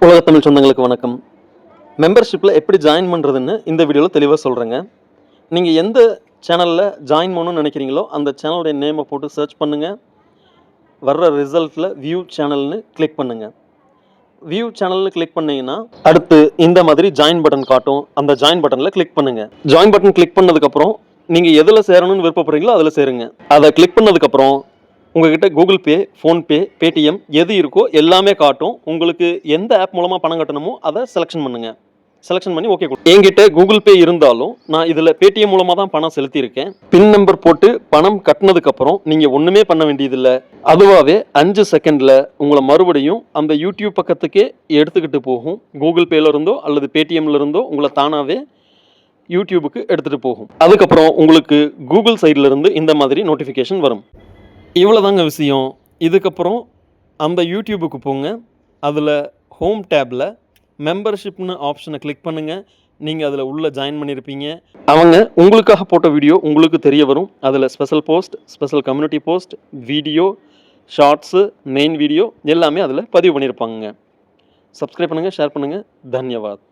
உலக தமிழ் சொந்தங்களுக்கு வணக்கம். மெம்பர்ஷிப்பில் எப்படி ஜாயின் பண்ணுறதுன்னு இந்த வீடியோவில் தெளிவாக சொல்கிறேங்க. நீங்கள் எந்த சேனலில் ஜாயின் பண்ணணும்னு நினைக்கிறீங்களோ அந்த சேனலுடைய நேமை போட்டு சர்ச் பண்ணுங்கள். வர்ற ரிசல்ட்டில் வியூ சேனல்னு கிளிக் பண்ணுங்கள். வியூ சேனல்னு கிளிக் பண்ணிங்கன்னா அடுத்து இந்த மாதிரி ஜாயின் பட்டன் காட்டும். அந்த ஜாயின் பட்டனில் கிளிக் பண்ணுங்கள். ஜாயின் பட்டன் கிளிக் பண்ணதுக்கப்புறம் நீங்கள் எதில் சேரணும்னு விருப்பப்படுறீங்களோ அதில் சேருங்க. அதை கிளிக் பண்ணதுக்கப்புறம் உங்ககிட்ட கூகுள் பே, ஃபோன்பே, பேடிஎம் எது இருக்கோ எல்லாமே காட்டும். உங்களுக்கு எந்த ஆப் மூலமாக பணம் கட்டணுமோ அதை செலெக்ஷன் பண்ணுங்கள். செலெக்ஷன் பண்ணி ஓகே கொடுங்க. என்கிட்ட கூகுள் பே இருந்தாலும் நான் இதில் பேடிஎம் மூலமாக தான் பணம் செலுத்தியிருக்கேன். பின் நம்பர் போட்டு பணம் கட்டினதுக்கப்புறம் நீங்கள் ஒன்றுமே பண்ண வேண்டியதில்லை. அதுவாகவே 5 செகண்டில் உங்களை மறுபடியும் அந்த யூடியூப் பக்கத்துக்கே எடுத்துக்கிட்டு போகும். கூகுள் பேல இருந்தோ அல்லது பேடிஎம்ல இருந்தோ உங்களை தானாகவே யூடியூபுக்கு எடுத்துகிட்டு போகும். அதுக்கப்புறம் உங்களுக்கு கூகுள் சைடில் இருந்து இந்த மாதிரி நோட்டிஃபிகேஷன் வரும். இவ்வளோதாங்க விஷயம். இதுக்கப்புறம் அந்த யூடியூபுக்கு போங்க. அதில் ஹோம் டேப்பில் மெம்பர்ஷிப்னு ஆப்ஷனை கிளிக் பண்ணுங்கள். நீங்கள் அதில் உள்ளே ஜாயின் பண்ணியிருப்பீங்க. அவங்க உங்களுக்காக போட்ட வீடியோ உங்களுக்கு தெரிய வரும். அதில் special post, special community post, video, shorts, main video எல்லாமே அதில் பதிவு பண்ணியிருப்பாங்க. சப்ஸ்கிரைப் பண்ணுங்கள், ஷேர் பண்ணுங்கள். தன்யவாத்.